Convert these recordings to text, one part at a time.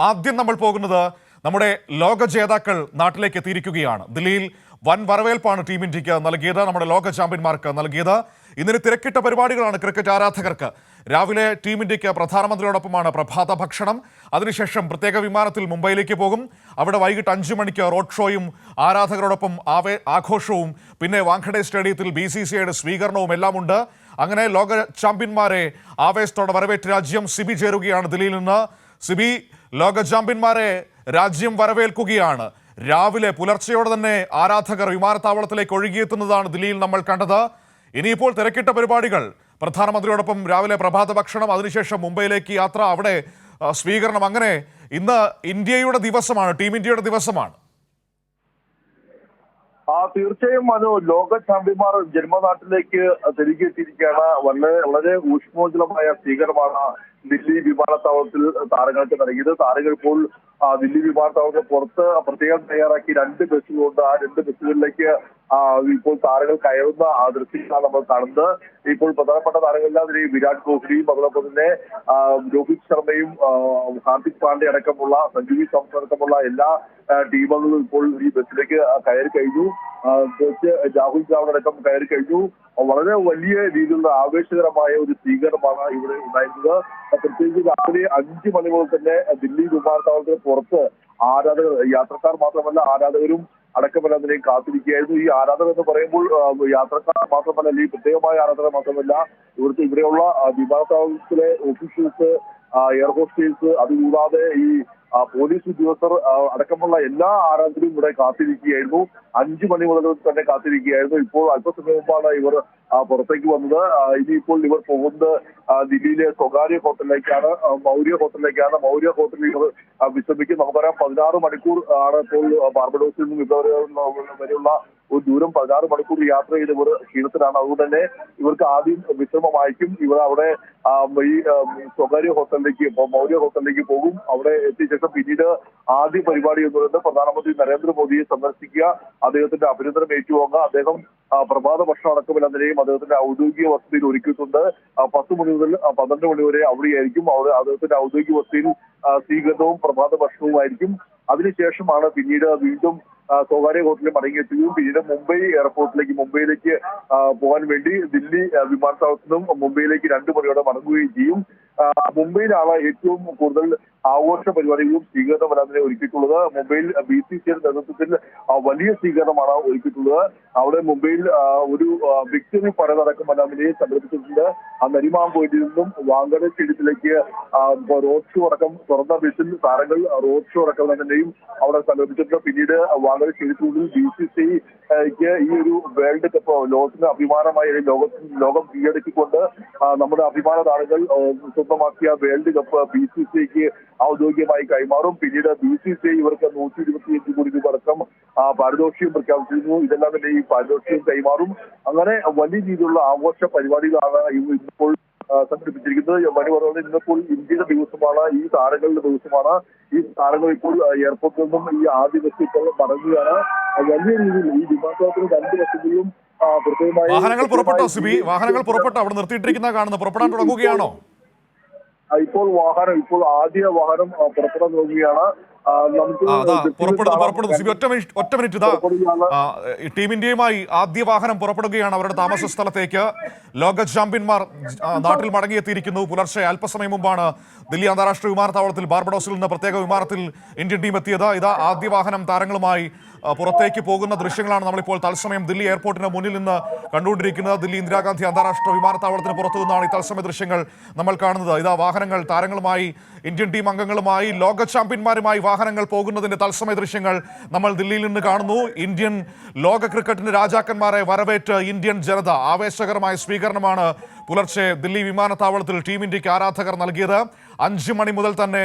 ആദ്യം നമ്മൾ പോകുന്നത് നമ്മുടെ ലോക ജേതാക്കൾ നാട്ടിലേക്ക് എത്തിയിരിക്കുകയാണ്. ദില്ലിയിൽ വൻ വരവേൽപ്പാണ് ടീം ഇന്ത്യക്ക് നൽകിയത്, നമ്മുടെ ലോക ചാമ്പ്യന്മാർക്ക് നൽകിയത്. ഇന്നിന് തിരക്കിട്ട പരിപാടികളാണ് ക്രിക്കറ്റ് ആരാധകർക്ക്. രാവിലെ ടീം ഇന്ത്യക്ക് പ്രധാനമന്ത്രിയോടൊപ്പമാണ് പ്രഭാത ഭക്ഷണം. അതിനുശേഷം പ്രത്യേക വിമാനത്തിൽ മുംബൈയിലേക്ക് പോകും. അവിടെ വൈകിട്ട് 5 മണിക്ക് റോഡ് ഷോയും ആരാധകരോടൊപ്പം ആഘോഷവും പിന്നെ വാങ്കഡെ സ്റ്റേഡിയത്തിൽ BCCIയുടെ സ്വീകരണവും എല്ലാം ഉണ്ട്. അങ്ങനെ ലോക ചാമ്പ്യന്മാരെ ആവേശത്തോടെ വരവേറ്റ് രാജ്യം. സിബി ചേരുകയാണ് ദില്ലിയിൽ നിന്ന്. സിബി, ലോക ചാമ്പ്യന്മാരെ രാജ്യം വരവേൽക്കുകയാണ്. രാവിലെ പുലർച്ചയോടെ തന്നെ ആരാധകർ വിമാനത്താവളത്തിലേക്ക് ഒഴുകിയെത്തുന്നതാണ് ദില്ലിയിൽ നമ്മൾ കണ്ടത്. ഇനിയിപ്പോൾ തിരക്കിട്ട പരിപാടികൾ, പ്രധാനമന്ത്രിയോടൊപ്പം രാവിലെ പ്രഭാത ഭക്ഷണം, അതിനുശേഷം മുംബൈയിലേക്ക് യാത്ര, അവിടെ സ്വീകരണം. അങ്ങനെ ഇന്ന് ഇന്ത്യയുടെ ദിവസമാണ്, ടീം ഇന്ത്യയുടെ ദിവസമാണ്. തീർച്ചയായും മനു, ലോക ചാമ്പ്യന്മാർ ജന്മനാട്ടിലേക്ക് തിരികെ എത്തിയിരിക്കുകയാണ്. വളരെ ഊഷ്മോജ്വലമായ സ്വീകരണമാണ് ദില്ലി വിമാനത്താവളത്തിൽ താരങ്ങൾക്ക് നൽകിയത്. താരങ്ങൾ ഇപ്പോൾ ദില്ലി വിമാനത്താവളത്തിന് പുറത്ത് പ്രത്യേകം തയ്യാറാക്കി 2 ബസ്സുകളുണ്ട്. ആ 2 ബസ്സുകളിലേക്ക് ഇപ്പോൾ താരങ്ങൾ കയറുന്ന ദൃശ്യങ്ങളാണ് നമ്മൾ കാണുന്നത്. ഇപ്പോൾ പ്രധാനപ്പെട്ട താരങ്ങളെല്ലാം വിരാട് കോഹ്ലിയും അതോടൊപ്പം തന്നെ രോഹിത് ശർമ്മയും ഹാർദിക് പാണ്ഡ്യ അടക്കമുള്ള സഞ്ജു സാംസൺ അടക്കമുള്ള എല്ലാ ടീമുകളും ഇപ്പോൾ ഈ ബസ്സിലേക്ക് കയറി കഴിഞ്ഞു. കോച്ച് രാഹുൽ ദ്രാവിഡ് അടക്കം കയറി കഴിഞ്ഞു. വളരെ വലിയ രീതിയിലുള്ള ആവേശകരമായ ഒരു സ്വീകരണമാണ് ഇവിടെ ഉണ്ടായിരുന്നത്. പ്രത്യേകിച്ച് രാവിലെ 5 മണി മുതൽ തന്നെ ദില്ലി വിമാനത്താവളത്തിന് പുറത്ത് ആരാധകർ, യാത്രക്കാർ മാത്രമല്ല ആരാധകരും അടക്കമല്ലാതിനെയും കാത്തിരിക്കുകയായിരുന്നു. ഈ ആരാധകർ എന്ന് പറയുമ്പോൾ യാത്രക്കാർ മാത്രമല്ല, ഈ പ്രത്യേകമായ ആരാധകർ മാത്രമല്ല, ഇവിടെയുള്ള വിമാനത്താവളത്തിലെ ഓഫീഷ്യൽസ്, എയർ ഹോസ്റ്റേഴ്സ്, അതുകൂടാതെ ഈ പോലീസ് ഉദ്യോഗസ്ഥർ അടക്കമുള്ള എല്ലാ ആരാധകരും ഇവിടെ കാത്തിരിക്കുകയായിരുന്നു. 5 മണി മുതൽ തന്നെ കാത്തിരിക്കുകയായിരുന്നു. ഇപ്പോൾ അല്പസമയം മുമ്പാണ് ഇവർ പുറത്തേക്ക് വന്നത്. ഇനിയിപ്പോൾ ഇവർ പോകുന്നത് ദില്ലിയിലെ സ്വകാര്യ ഹോട്ടലിലേക്കാണ്, മൗര്യ ഹോട്ടലിലേക്കാണ്. മൗര്യ ഹോട്ടലിൽ ഇവർ വിശ്രമിക്കും. നമുക്കറിയാം 16 മണിക്കൂർ ആണ് ഇപ്പോൾ ബാർബഡോസിൽ നിന്നും ഇവിടെ വരെയുള്ള ഒരു ദൂരം. 16 മണിക്കൂർ യാത്ര ചെയ്ത് ഇവർ ക്ഷീണത്തിലാണ്. അതുകൊണ്ട് തന്നെ ഇവർക്ക് ആദ്യം വിശ്രമമായിരിക്കും. ഇവർ അവിടെ ഈ സ്വകാര്യ ഹോട്ടലിലേക്ക്, മൗര്യ ഹോട്ടലിലേക്ക് പോകും. അവിടെ എത്തിയ ശേഷം പിന്നീട് ആദ്യ പരിപാടി എന്ന് പറയുന്നത് പ്രധാനമന്ത്രി നരേന്ദ്രമോദിയെ സന്ദർശിക്കുക, അദ്ദേഹത്തിന്റെ അഭിനന്ദനം ഏറ്റുവാങ്ങുക. അദ്ദേഹം പ്രഭാത ഭക്ഷണം അടക്കമില്ല നിലയും അദ്ദേഹത്തിന്റെ ഔദ്യോഗിക വസതിയിൽ ഒരുക്കിയിട്ടുണ്ട്. 10 മണി മുതൽ 12 മണി വരെ അവിടെയായിരിക്കും. അവിടെ അദ്ദേഹത്തിന്റെ ഔദ്യോഗിക വസതിയിൽ സ്വീകരണവും പ്രഭാത ഭക്ഷണവുമായിരിക്കും. അതിനുശേഷമാണ് പിന്നീട് വീണ്ടും സ്വകാര്യ ഹോട്ടലിൽ മടങ്ങിയെത്തുകയും പിന്നീട് മുംബൈയിലേക്ക് പോകാൻ വേണ്ടി ദില്ലി വിമാനത്താവളത്തിൽ നിന്നും മുംബൈയിലേക്ക് 2 മണിയോടെ മടങ്ങുകയും ചെയ്യും. മുംബൈയിലാണ് ഏറ്റവും കൂടുതൽ ആഘോഷ പരിപാടികളും സ്വീകരണമല്ലാതെ ഒരുക്കിയിട്ടുള്ളത്. മുംബൈയിൽ BCCIയുടെ നേതൃത്വത്തിൽ വലിയ സ്വീകരണമാണ് ഒരുക്കിയിട്ടുള്ളത്. അവിടെ മുംബൈയിൽ ഒരു വിക്ടറി പരേഡ് അടക്കമല്ലാതെ സംഘടിപ്പിച്ചിട്ടുണ്ട്. നരിമാൻ പോയിന്റിൽ നിന്നും വാങ്കഡെ സ്റ്റേഡിയത്തിലേക്ക് റോഡ് ഷോ അടക്കം തുറന്ന ബസ്സിൽ താരങ്ങൾ റോഡ് ഷോ അടക്കം തന്നെയും അവിടെ സംഘടിപ്പിച്ചിട്ടുണ്ട്. പിന്നീട് വാങ്കഡെ സ്റ്റേഡിയത്തിനുള്ളിൽ BCCIക്ക് ഈ ഒരു വേൾഡ് കപ്പ്, ലോകത്തിന് അഭിമാനമായ ലോകം കീഴടക്കിക്കൊണ്ട് നമ്മുടെ അഭിമാന താരങ്ങൾ സ്വന്തമാക്കിയ വേൾഡ് കപ്പ് BCCIക്ക് ഔദ്യോഗികമായി കൈമാറും. പിന്നീട് BCCI ഇവർക്ക് 125 കോടി രൂപ അടക്കം പാരിതോഷികം പ്രഖ്യാപിച്ചിരുന്നു. ഇതെല്ലാം തന്നെ ഈ പാരിതോഷികം കൈമാറും. അങ്ങനെ വലിയ രീതിയിലുള്ള ആഘോഷ പരിപാടികളാണ് ഇപ്പോൾ സംഘടിപ്പിച്ചിരിക്കുന്നത്. മണി പറഞ്ഞത് ഇന്നിപ്പോൾ ഇന്ത്യയുടെ ദിവസമാണ്, ഈ താരങ്ങളുടെ ദിവസമാണ്. ഈ താരങ്ങൾ ഇപ്പോൾ എയർപോർട്ടിൽ നിന്നും ഈ ആദ്യ ബസ് ഇപ്പോൾ മടങ്ങുകയാണ്. വലിയ രീതിയിൽ ഈ വിമാനത്താവളത്തിന് 2 ബസ്സുകളും പ്രത്യേകമായി വാഹനങ്ങൾ പുറപ്പെട്ടോ സിബി? വാഹനങ്ങൾ പുറപ്പെട്ടോ? അവിടെ നിർത്തിയിട്ടിരിക്കുന്ന കാണുന്നത് പുറപ്പെടാൻ തുടങ്ങുകയാണോ? ഇപ്പോൾ ആദ്യ വാഹനം പുറപ്പെടാൻ തുടങ്ങുകയാണ്. ഒറ്റ മിനിറ്റ് ഇതാ, ടീം ഇന്ത്യയുമായി ആദ്യ വാഹനം പുറപ്പെടുകയാണ് അവരുടെ താമസ സ്ഥലത്തേക്ക്. ലോക ചാമ്പ്യന്മാർ നാട്ടിൽ മടങ്ങിയെത്തിയിരിക്കുന്നു. പുലർച്ചെ അല്പസമയം മുമ്പാണ് ദില്ലി അന്താരാഷ്ട്ര വിമാനത്താവളത്തിൽ ബാർബഡോസിൽ നിന്ന് പ്രത്യേക വിമാനത്തിൽ ഇന്ത്യൻ ടീം എത്തിയത്. ഇതാ ആദ്യ വാഹനം താരങ്ങളുമായി പുറത്തേക്ക് പോകുന്ന ദൃശ്യങ്ങളാണ് നമ്മളിപ്പോൾ തത്സമയം ദില്ലി എയർപോർട്ടിന് മുന്നിൽ നിന്ന് കണ്ടുകൊണ്ടിരിക്കുന്നത്. ദില്ലി ഇന്ദിരാഗാന്ധി അന്താരാഷ്ട്ര വിമാനത്താവളത്തിന് പുറത്തു നിന്നാണ് ഈ തത്സമയ ദൃശ്യങ്ങൾ നമ്മൾ കാണുന്നത്. ഇതാ വാഹനങ്ങൾ താരങ്ങളുമായി, ഇന്ത്യൻ ടീം അംഗങ്ങളുമായി, ലോക ചാമ്പ്യന്മാരുമായി വാഹനങ്ങൾ പോകുന്നതിന്റെ തത്സമയ ദൃശ്യങ്ങൾ നമ്മൾ ദില്ലിയിൽ നിന്ന് കാണുന്നു. ഇന്ത്യൻ ലോക ക്രിക്കറ്റിന്റെ രാജാക്കന്മാരെ വരവേറ്റ് ഇന്ത്യൻ ജനത. ആവേശകരമായ സ്വീകരണമാണ് പുലർച്ചെ ദില്ലി വിമാനത്താവളത്തിൽ ടീം ഇന്ത്യക്ക് ആരാധകർ നൽകിയത്. 5 മണി മുതൽ തന്നെ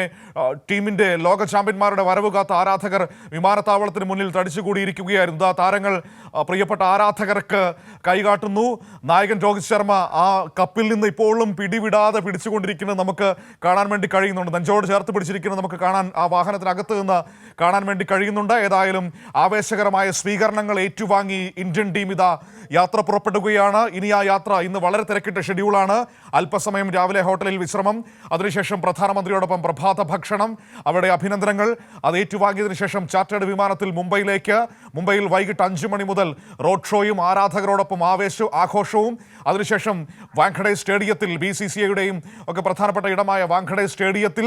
ടീമിന്റെ ലോക ചാമ്പ്യന്മാരുടെ വരവ് കാത്ത ആരാധകർ വിമാനത്താവളത്തിന് മുന്നിൽ തടിച്ചുകൂടിയിരിക്കുകയായിരുന്നു. താരങ്ങൾ പ്രിയപ്പെട്ട ആരാധകർക്ക് കൈകാട്ടുന്നു. നായകൻ രോഹിത് ശർമ്മ ആ കപ്പിൽ നിന്ന് ഇപ്പോഴും പിടിവിടാതെ പിടിച്ചുകൊണ്ടിരിക്കുന്നത് നമുക്ക് കാണാൻ വേണ്ടി കഴിയുന്നുണ്ട്. നെഞ്ചോട് ചേർത്ത് പിടിച്ചിരിക്കുന്നത് നമുക്ക് കാണാൻ, ആ വാഹനത്തിനകത്ത് നിന്ന് കാണാൻ വേണ്ടി കഴിയുന്നുണ്ട്. ഏതായാലും ആവേശകരമായ സ്വീകരണങ്ങൾ ഏറ്റുവാങ്ങി ഇന്ത്യൻ ടീം ഇതാ യാത്ര പുറപ്പെടുകയാണ്. ഇനി ആ യാത്ര ഇന്ന് വളരെ തിരക്കിട്ട് ഷെഡ്യൂളാണ്. അല്പസമയം രാവിലെ ഹോട്ടലിൽ വിശ്രമം, അതിനുശേഷം പ്രധാനമന്ത്രിയോടൊപ്പം പ്രഭാത ഭക്ഷണം, അവിടെ അഭിനന്ദനങ്ങൾ. അത് ഏറ്റുവാങ്ങിയതിനു ശേഷം ചാർട്ടേഡ് വിമാനത്തിൽ മുംബൈയിൽ വൈകിട്ട് 5 മണി മുതൽ റോഡ് ഷോയും ആരാധകരോടൊപ്പം ആഘോഷവും. അതിനുശേഷം വാങ്കഡെ സ്റ്റേഡിയത്തിൽ BCCIയുടെയും ഒക്കെ പ്രധാനപ്പെട്ട ഇടമായ വാങ്കഡെ സ്റ്റേഡിയത്തിൽ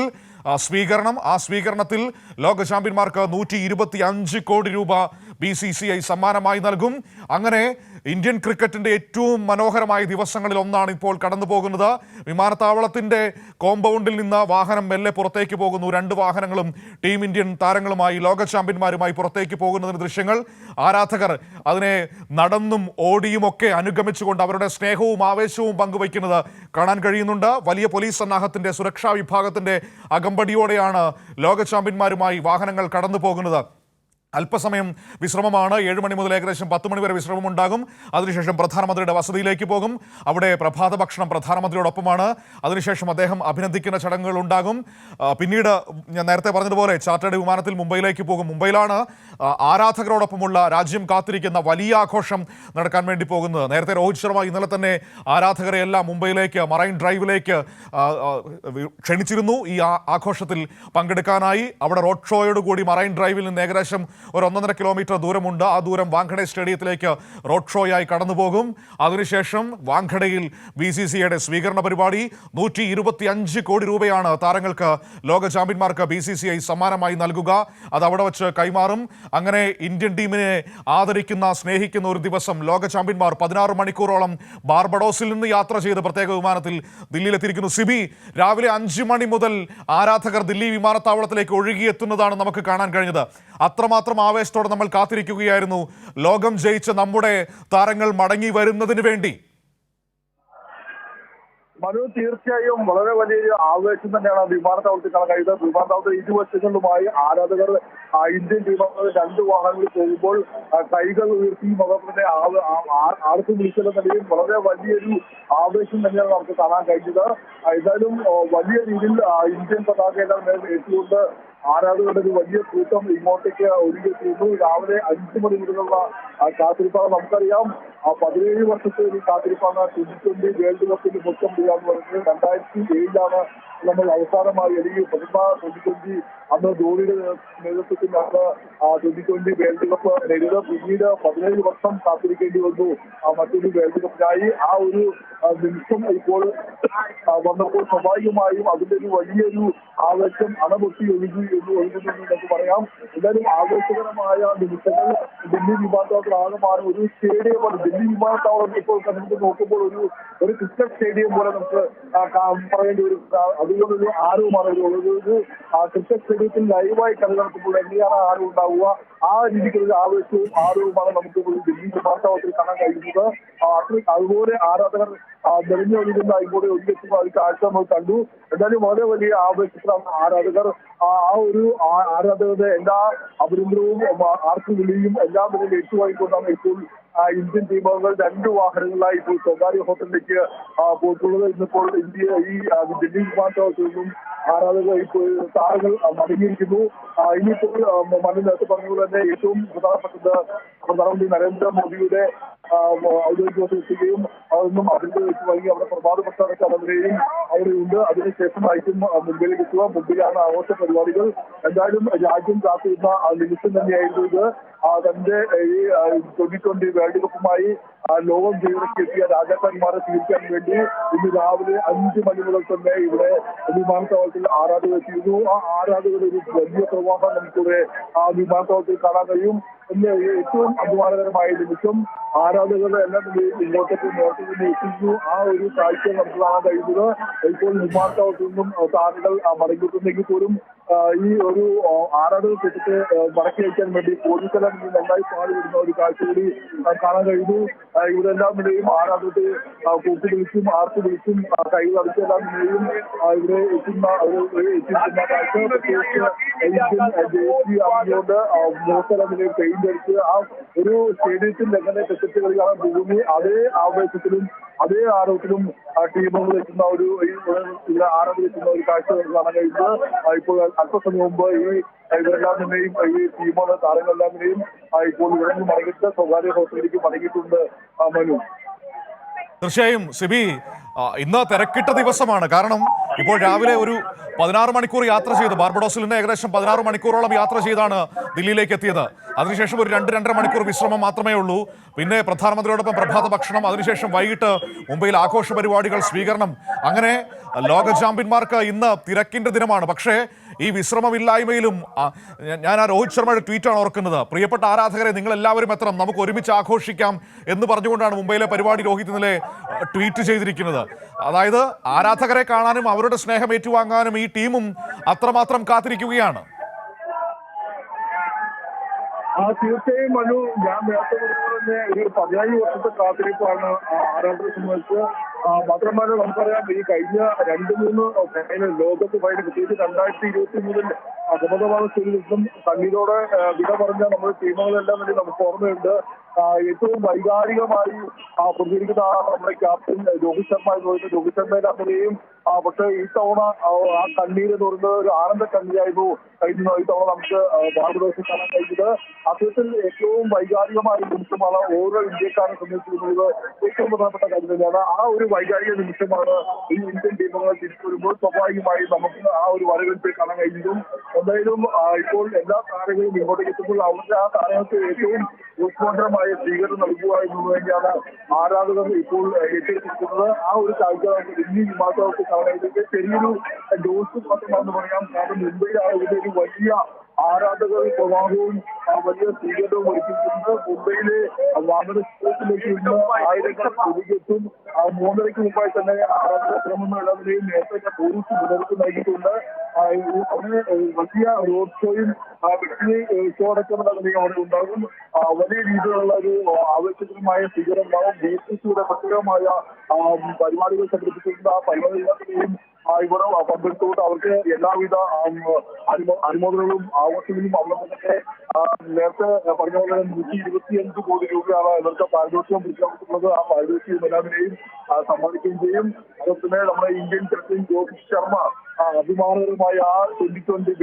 സ്വീകരണം. ആ സ്വീകരണത്തിൽ ലോക ചാമ്പ്യന്മാർക്ക് 125 കോടി രൂപ BCCI സമ്മാനമായി നൽകും. അങ്ങനെ ഇന്ത്യൻ ക്രിക്കറ്റിന്റെ ഏറ്റവും മനോഹരമായ ദിവസങ്ങളിൽ ഒന്നാണ് ഇപ്പോൾ കടന്നു പോകുന്നത്. വിമാനത്താവളത്തിന്റെ കോമ്പൗണ്ടിൽ നിന്ന് വാഹനം മെല്ലെ പുറത്തേക്ക് പോകുന്നു. 2 വാഹനങ്ങളും ടീം ഇന്ത്യൻ താരങ്ങളുമായി ലോക ചാമ്പ്യന്മാരുമായി പുറത്തേക്ക് പോകുന്നതിന് ദൃശ്യങ്ങൾ. ആരാധകർ അതിനെ നടന്നും ഓടിയുമൊക്കെ അനുഗമിച്ചുകൊണ്ട് അവരുടെ സ്നേഹവും ആവേശവും പങ്കുവയ്ക്കുന്നത് കാണാൻ കഴിയുന്നുണ്ട്. വലിയ പോലീസ് സന്നാഹത്തിന്റെ സുരക്ഷാ വിഭാഗത്തിന്റെ അകമ്പടിയോടെയാണ് ലോക ചാമ്പ്യന്മാരുമായി വാഹനങ്ങൾ കടന്നു പോകുന്നത്. അല്പസമയം വിശ്രമമാണ്. 7 മണി മുതൽ ഏകദേശം 10 മണി വരെ വിശ്രമമുണ്ടാകും. അതിനുശേഷം പ്രധാനമന്ത്രിയുടെ വസതിയിലേക്ക് പോകും. അവിടെ പ്രഭാത ഭക്ഷണം പ്രധാനമന്ത്രിയോടൊപ്പമാണ്. അതിനുശേഷം അദ്ദേഹം അഭിനന്ദിക്കുന്ന ചടങ്ങുകൾ ഉണ്ടാകും. പിന്നീട് ഞാൻ നേരത്തെ പറഞ്ഞതുപോലെ ചാർട്ടേഡ് വിമാനത്തിൽ മുംബൈയിലേക്ക് പോകും. മുംബൈയിലാണ് ആരാധകരോടൊപ്പമുള്ള രാജ്യം കാത്തിരിക്കുന്ന വലിയ ആഘോഷം നടക്കാൻ വേണ്ടി പോകുന്നത്. നേരത്തെ രോഹിത് ശർമ്മ ഇന്നലെ തന്നെ ആരാധകരെ എല്ലാം മുംബൈയിലേക്ക് മറൈൻ ഡ്രൈവിലേക്ക് ക്ഷണിച്ചിരുന്നു ഈ ആഘോഷത്തിൽ പങ്കെടുക്കാനായി. അവിടെ റോഡ് ഷോയോടുകൂടി മറൈൻ ഡ്രൈവിൽ നിന്ന് ഏകദേശം ഒരു 1.5 കിലോമീറ്റർ ദൂരമുണ്ട്. ആ ദൂരം വാങ്കഡെ സ്റ്റേഡിയത്തിലേക്ക് റോഡ് ഷോയായി കടന്നുപോകും. അതിനുശേഷം വാങ്കഡയിൽ BCCIയുടെ സ്വീകരണ പരിപാടി. 125 കോടി രൂപയാണ് താരങ്ങൾക്ക്, ലോക ചാമ്പ്യന്മാർക്ക് BCCI സമ്മാനമായി നൽകുക. അത് അവിടെ വെച്ച് കൈമാറും. അങ്ങനെ ഇന്ത്യൻ ടീമിനെ ആദരിക്കുന്ന സ്നേഹിക്കുന്ന ഒരു ദിവസം. ലോക ചാമ്പ്യന്മാർ 16 മണിക്കൂറോളം ബാർബഡോസിൽ നിന്ന് യാത്ര ചെയ്ത് പ്രത്യേക വിമാനത്തിൽ ദില്ലിയിലെത്തിയിരിക്കുന്നു. സിബി, രാവിലെ 5 മണി മുതൽ ആരാധകർ ദില്ലി വിമാനത്താവളത്തിലേക്ക് ഒഴുകിയെത്തുന്നതാണ് നമുക്ക് കാണാൻ കഴിഞ്ഞത്. അത്രമാത്രം ആവേശത്തോടെ നമ്മൾ കാത്തിരിക്കുകയായിരുന്നു ലോകം ജയിച്ച നമ്മുടെ താരങ്ങൾ മടങ്ങി വരുന്നതിന് വേണ്ടി. മനു, തീർച്ചയായും വളരെ വലിയൊരു ആവേശം തന്നെയാണ് വിമാനത്താവളത്തിൽ കാണാൻ കഴിയുന്നത്. വിമാനത്താവളത്തിൽ ഇരുവശങ്ങളിലുമായി ആരാധകർ ഇന്ത്യൻ ടീമുകൾ 2 വാഹനങ്ങളിൽ പോകുമ്പോൾ കൈകൾ ഉയർത്തി മുഖത്തിന്റെ ആർത്ത് വിളിക്കുന്ന നിലയിൽ വളരെ വലിയൊരു ആവേശം തന്നെയാണ് നമുക്ക് കാണാൻ കഴിഞ്ഞത്. ഏതായാലും വലിയ രീതിയിൽ ഇന്ത്യൻ പതാകയെല്ലാം മേൽ ഏറ്റുകൊണ്ട് ആരാധകരുടെ ഒരു വലിയ കൂട്ടം ഇങ്ങോട്ടേക്ക് ഒഴുകിയെത്തിയിരുന്നു. രാവിലെ 5 മണി മുതലുള്ള കാത്തിരിപ്പാണ്. നമുക്കറിയാം 17 വർഷത്തെ ഒരു കാത്തിരിപ്പാണ് T20 വേൾഡ് കപ്പിന് മൊത്തം ചെയ്യാന്ന് പറയുന്നത്. 2007 നമ്മൾ അവസാനമായി അല്ലെങ്കിൽ പ്രതിഭ T20 അന്ന് ധോണിയുടെ നേതൃത്വത്തിൽ അന്ന് T20 വേൾഡ് കപ്പ് നേടിയത്. പിന്നീട് 17 വർഷം കാത്തിരിക്കേണ്ടി വന്നു മറ്റൊരു വേൾഡ് കപ്പിനായി. ആ ഒരു നിമിഷം ഇപ്പോൾ വന്നപ്പോൾ സ്വാഭാവികമായും അതിന്റെ ഒരു വലിയൊരു ആവേശം അണപൊട്ടി ഒഴുകുന്നു നമുക്ക് പറയാം. എന്തായാലും ആവേശകരമായ നിമിഷങ്ങൾ ദില്ലി വിമാനത്താവളത്തിലാകമാണ് ഒരു സ്റ്റേഡിയമാണ്. ദില്ലി വിമാനത്താവളം ഇപ്പോൾ കണ്ടിട്ട് നോക്കുമ്പോൾ ഒരു ക്രിക്കറ്റ് സ്റ്റേഡിയം പോലെ നമുക്ക് പറയേണ്ടി വരും. അതുകൊണ്ടൊരു ആരവമാണ് ഒരു ക്രിക്കറ്റ് സ്റ്റേഡിയത്തിൽ ലൈവായി കളി നടത്തുമ്പോൾ എങ്ങനെയാണ് ആരവ് ഉണ്ടാവുക, ആ രീതിക്കുള്ള ആവേശവും ആരവുമാണ് നമുക്ക് ദില്ലി വിമാനത്താവളത്തിൽ കാണാൻ കഴിയുന്നത്. അതുപോലെ ആരാധകർ നിറഞ്ഞൊഴുകുന്ന ഇങ്ങോട്ട് ഒഴിച്ചെത്തുന്ന ഒരു കാഴ്ച നമ്മൾ കണ്ടു. എന്തായാലും വളരെ വലിയ ആവേശത്തിലാണ് ആരാധകർ. ആ ഒരു ആരാധകരുടെ എല്ലാ അഭിനന്ദനവും ആർക്കുവിളിയും എല്ലാം തന്നെ ഏറ്റുവാങ്ങിക്കൊണ്ടാണ് ഇപ്പോൾ ഇന്ത്യൻ ടീമുകൾ 2 വാഹനങ്ങളിലായി ഇപ്പോൾ സ്വകാര്യ ഹോട്ടലിലേക്ക് പോയിട്ടുള്ളത്. ഇന്നിപ്പോൾ ഈ ദില്ലി വിമാനത്താവളത്തിൽ നിന്നും ആരാധകർ ഇപ്പോൾ താരങ്ങൾ മടങ്ങിയിരിക്കുന്നു. ഇനിയിപ്പോൾ മണ്ണിൽ നേരത്തെ പറഞ്ഞതുപോലെ തന്നെ ഏറ്റവും പ്രധാനപ്പെട്ടത് പ്രധാനമന്ത്രി നരേന്ദ്രമോദിയുടെ ഔദ്യോഗിക എത്തുകയും അതൊന്നും അതിന്റെ വെച്ച് വൈകി അവിടെ പ്രഭാത പ്രസ്ഥാനക്കാരെയും അവിടെയുണ്ട്. അതിനുശേഷമായിരിക്കും മുംബൈയിലേക്ക് എത്തുക. മുംബൈയിലാണ് ആഘോഷ പരിപാടികൾ. എന്തായാലും രാജ്യം കാത്തിരുന്ന നിമിഷം തന്നെയായിരുന്നു ഇത്. തന്റെ ഈ T20 വേൾഡ് കപ്പുമായി ലോകം കീഴടക്കിയെത്തിയ രാജാക്കന്മാരെ സ്വീകരിക്കാൻ വേണ്ടി ഇന്ന് രാവിലെ 5 മണി മുതൽ തന്നെ ഇവിടെ വിമാനത്താവളത്തിൽ ആരാധകർ എത്തിയിരുന്നു. ആ ആരാധകരുടെ ഒരു വലിയ പ്രവാഹം നമുക്കിവിടെ വിമാനത്താവളത്തിൽ കാണാൻ കഴിയും. ഇന്ന് ഏറ്റവും അഭിമാനകരമായ നിമിഷം ആരാധകരുടെ എല്ലാ നിലയും ഇങ്ങോട്ടേക്ക് നേരത്തെ തന്നെ എത്തിക്കുന്നു. ആ ഒരു കാഴ്ച നമുക്ക് കാണാൻ കഴിയുന്നത്. ഇപ്പോൾ വിമാനത്താവളത്തിൽ നിന്നും താരങ്ങൾ മടങ്ങിയിട്ടുണ്ടെങ്കിൽ പോലും ഈ ഒരു ആരാധക കൂട്ടത്തെ മടക്കി വയ്ക്കാൻ വേണ്ടി പോലീസെല്ലാം നന്നായി പാടുവിടുന്ന ഒരു കാഴ്ച കൂടി കാണാൻ കഴിയുന്നു. ഇവിടെ എല്ലാ നിലയും ആരാധകത്തെ കൂട്ടി വിളിച്ചും ആർത്തി വിളിച്ചും കൈകൾ അടിച്ചെല്ലാം നിലയും ഇവിടെ എത്തിയിരിക്കുന്ന കാഴ്ച. പ്രത്യേകിച്ച് ഇന്ത്യൻ ജേഴ്സി അണിഞ്ഞുകൊണ്ട് മുഖത്തെല്ലാം നിലയിൽ പെയിന്റ് അടിച്ച് ആ ഒരു സ്റ്റേഡിയത്തിൽ എങ്ങനെ ക്രിക്കറ്റ് കളി കാണാൻ പോകുന്നു അതേ ആവേശത്തിലും അതേ ആരോഗ്യത്തിലും ടീമുകൾ എത്തുന്ന ഇവിടെ ആരാധകർ എത്തുന്ന ഒരു കാഴ്ച കാണാൻ കഴിയുന്നത്. ഇപ്പോൾ അല്പസമയം മുമ്പ് ഇവരെല്ലാം തന്നെയും ഈ ടീമുകളുടെ താരങ്ങളെല്ലാം തന്നെയും ഇപ്പോൾ ഇവിടെ നിന്ന് മടങ്ങിയിട്ട് സ്വകാര്യ ഹോട്ടലിലേക്ക് മടങ്ങിയിട്ടുണ്ട് മനു. തീർച്ചയായും സിബി, ഇന്ന് തിരക്കിട്ട ദിവസമാണ്. കാരണം ഇപ്പോൾ രാവിലെ ഒരു 16 മണിക്കൂർ യാത്ര ചെയ്ത് ബാർബഡോസിൽ നിന്ന് ഏകദേശം 16 മണിക്കൂറോളം യാത്ര ചെയ്താണ് ദില്ലിയിലേക്ക് എത്തിയത്. അതിനുശേഷം ഒരു 2-2.5 മണിക്കൂർ വിശ്രമം മാത്രമേ ഉള്ളൂ. പിന്നെ പ്രധാനമന്ത്രിയോടൊപ്പം പ്രഭാത ഭക്ഷണം, അതിനുശേഷം വൈകിട്ട് മുംബൈയിൽ ആഘോഷ പരിപാടികൾ, സ്വീകരണം. അങ്ങനെ ലോക ചാമ്പ്യന്മാർക്ക് ഇന്ന് തിരക്കിന്റെ ദിനമാണ്. പക്ഷേ ഈ വിശ്രമമില്ലായ്മയിലും ഞാൻ രോഹിത് ശർമ്മയുടെ ട്വീറ്റാണ് ഓർക്കുന്നത്. പ്രിയപ്പെട്ട ആരാധകരെ, നിങ്ങൾ എല്ലാവരും എത്തണം, നമുക്ക് ഒരുമിച്ച് ആഘോഷിക്കാം എന്ന് പറഞ്ഞുകൊണ്ടാണ് മുംബൈയിലെ പരിപാടി രോഹിത് ഇന്നലെ ട്വീറ്റ് ചെയ്തിരിക്കുന്നത്. അതായത് ആരാധകരെ കാണാനും അവരുടെ സ്നേഹം ഏറ്റുവാങ്ങാനും ഈ ടീമും അത്രമാത്രം കാത്തിരിക്കുകയാണ്. തീർച്ചയായും മനു, ഞാൻ നേരത്തെ പറഞ്ഞ ഒരു 17 വർഷത്തെ കാത്തിരിപ്പാണ് ആരാധകരെ സംബന്ധിച്ച്. മാത്രമല്ല നമുക്കറിയാം, ഈ കഴിഞ്ഞ 2-3 ഫൈനൽ, ലോകകപ്പ് ഫൈനൽ, പ്രത്യേകിച്ച് 2023 അഹമ്മദാബാദ് സ്റ്റേഡിയത്തിലും കണ്ണീരോടെ വിട പറഞ്ഞ നമ്മുടെ ടീമുകളെല്ലാം തന്നെ നമുക്ക് ഓർമ്മയുണ്ട്. ഏറ്റവും വൈകാരികമായി പ്രതികരിക്കുന്ന നമ്മുടെ ക്യാപ്റ്റൻ രോഹിത് ശർമ്മ എന്ന് പറയുന്നത്. രോഹിത് ശർമ്മയുടെ അത്രയും പക്ഷേ ഈ തവണ ആ കണ്ണീര് എന്ന് പറയുന്നത് ഒരു ആനന്ദ കണ്ണീരായിരുന്നു ഈ തവണ നമുക്ക് ബാർബഡോസിൽ കാണാൻ കഴിഞ്ഞത്. അത്തരത്തിൽ ഏറ്റവും വൈകാരികമായ നിമിഷമാണ് ഓരോ ഇന്ത്യക്കാരെ സംബന്ധിച്ചിരുന്നത്. ഏറ്റവും പ്രധാനപ്പെട്ട കാര്യം തന്നെയാണ്. ആ ഒരു വൈകാരിക നിമിഷമാണ് ഈ ഇന്ത്യൻ ടീമുകൾ തിരിച്ചു വരുമ്പോൾ സ്വാഭാവികമായി നമുക്ക് ആ ഒരു വരവേൽപ്പ് കാണാൻ കഴിഞ്ഞതും. എന്തായാലും ഇപ്പോൾ എല്ലാ താരങ്ങളും ഇങ്ങോട്ടേക്ക് എത്തുമ്പോൾ അവരുടെ ആ താരങ്ങൾക്ക് ഏറ്റവും ഊഷ്മളമായ സ്വീകരണം നൽകുക എന്നത് തന്നെയാണ് ആരാധകർ ഇപ്പോൾ ഏറ്റെടുത്തിരിക്കുന്നത്. ആ ഒരു കാഴ്ച നമുക്ക് ദില്ലി വിമാനത്താവളത്തിൽ കാണാൻ കഴിഞ്ഞത് ചെറിയൊരു ഡോസ് മാത്രമാണെന്ന് പറയാം. കാരണം മുംബൈയിലാണ് ഇതിന്റെ ഒരു വലിയ ആരാധകർ പ്രവാഹവും വലിയ സ്വീകരണവും ഒരുക്കിയിട്ടുണ്ട്. മുംബൈയിലെ വാഹന സ്റ്റേഷനിലേക്ക് ഇന്ന് ആയിരങ്ങൾ ഒഴുകിയെത്തും. 3:30 മുമ്പായി തന്നെ ആരാധക ശ്രമം എല്ലാവരെയും നേരത്തെ പോലീസ് മുന്നറിയിപ്പ് നൽകിയിട്ടുണ്ട്. അങ്ങനെ വലിയ റോഡ് ഷോയും വിക്ടറി ഷോ അടക്കമുള്ള അവിടെ ഉണ്ടാകും. വലിയ രീതിയിലുള്ള ഒരു ആവേശകരമായ സ്വീകരണം ഉണ്ടാകും. BCCയുടെ പ്രത്യേകമായ പരിപാടികൾ സംഘടിപ്പിച്ചിട്ടുണ്ട്. ആ പരിപാടികളെയും ഇവിടെ പങ്കെടുത്തുകൊണ്ട് അവർക്ക് എല്ലാവിധ അനുമോദനങ്ങളും ആഘോഷങ്ങളും അവിടെ തന്നെ നേരത്തെ പറഞ്ഞ പോലെ 125 കോടി രൂപയാണ് ഇവർക്ക് പാരിതോഷികം പ്രഖ്യാപിച്ചിട്ടുള്ളത്. ആ പാരിതോഷികം എല്ലാവരെയും സമ്മാനിക്കുകയും ചെയ്യും. അതുപോലെ തന്നെ നമ്മുടെ ഇന്ത്യൻ ക്യാപ്റ്റൻ രോഹിത് ശർമ്മ അഭിമാനകരമായ ആ 2020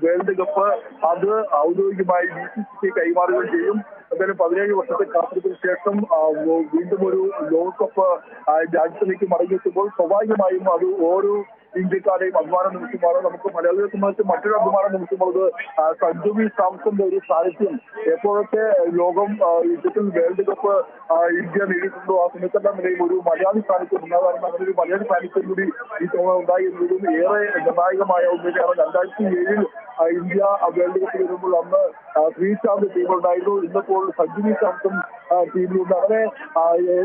വേൾഡ് കപ്പ് അത് ഔദ്യോഗികമായി BCCക്ക് കൈമാറുകയും ചെയ്യും. എന്തായാലും 17 വർഷത്തെ കാത്തിരിപ്പിന് ശേഷം വീണ്ടും ഒരു ലോകകപ്പ് രാജ്യത്തിലേക്ക് മടങ്ങിയെത്തുമ്പോൾ സ്വാഭാവികമായും അത് ഓരോ ഇന്ത്യക്കാരെയും അഭിമാന നിമിഷമാണ്. നമുക്ക് മലയാളികളെ സംബന്ധിച്ച് മറ്റൊരു അഭിമാന നിമിഷമുള്ളത് സഞ്ജു വി സാംസന്റെ ഒരു സാന്നിധ്യം. എപ്പോഴൊക്കെ ലോകം യുദ്ധത്തിൽ വേൾഡ് കപ്പ് ഇന്ത്യ നേടിയിട്ടുണ്ടോ ആ സമയത്തെല്ലാം നിലയിൽ ഒരു മലയാളി സാന്നിധ്യം ഉണ്ടാകാറുണ്ട്. അങ്ങനെ ഒരു മലയാളി സാന്നിധ്യം കൂടി ഈ തവണ ഉണ്ടായി എന്നതും ഏറെ നിർണായകമായ ഒന്നിനെയാണ്. 2007 ഇന്ത്യ വേൾഡ് കപ്പ് വരുമ്പോൾ അന്ന് ശ്രീശാന്ത് ടീമുണ്ടായിരുന്നു. ഇന്നിപ്പോൾ സഞ്ജു വി സാംസൺ ടീമിലുണ്ട്. അങ്ങനെ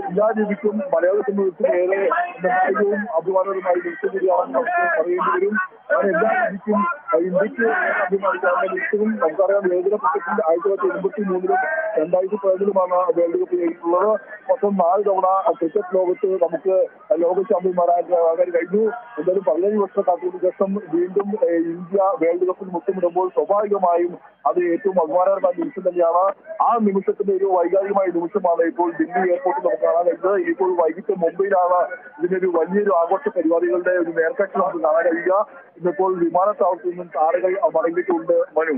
എല്ലാ രീതിക്കും മലയാളത്തെ സംബന്ധിച്ച് ഏറെ നിർണായകവും അഭിമാനകരമായ നിമിഷം കൂടിയാണെന്ന് നമുക്ക് പറയേണ്ടി വരും. അങ്ങനെ എല്ലാ രീതിക്കും ഇന്ത്യക്ക് അഭിമാനിക്കാവുന്ന നിമിഷവും നമുക്കറിയാം. ഏകദിന ക്രിക്കറ്റിൽ 1983-ലും 2017-ലുമാണ് വേൾഡ് കപ്പ് നേടിയിട്ടുള്ളത്. മൊത്തം 4 തവണ ക്രിക്കറ്റ് ലോകത്ത് നമുക്ക് ലോക ചാമ്പ്യന്മാരാകാൻ കഴിഞ്ഞു. എന്തായാലും 17 വർഷ കാലത്തിന് ശേഷം വീണ്ടും ഇന്ത്യ വേൾഡ് കപ്പിൽ മുത്തമിടുമ്പോൾ സ്വാഭാവികമായും അത് ഏറ്റവും അഭിമാനകരമായ നിമിഷം തന്നെയാണ്. ആ നിമിഷത്തിന്റെ ഒരു വൈകാരികമായ നിമിഷമാണ് ഇപ്പോൾ ദില്ലി എയർപോർട്ടിൽ നമുക്ക് കാണാൻ കഴിയുന്നത്. ഇപ്പോൾ വൈകിട്ട് മുംബൈയിലാണ് ഇതിനൊരു വലിയൊരു ആഘോഷ പരിപാടികളുടെ ഒരു നേർക്കാഴ്ച നമുക്ക് കാണാൻ കഴിയുക. ഇന്നിപ്പോൾ വിമാനത്താവളത്തിൽ നിന്നും താരങ്ങൾ മടങ്ങിയിട്ടുണ്ട് മനു.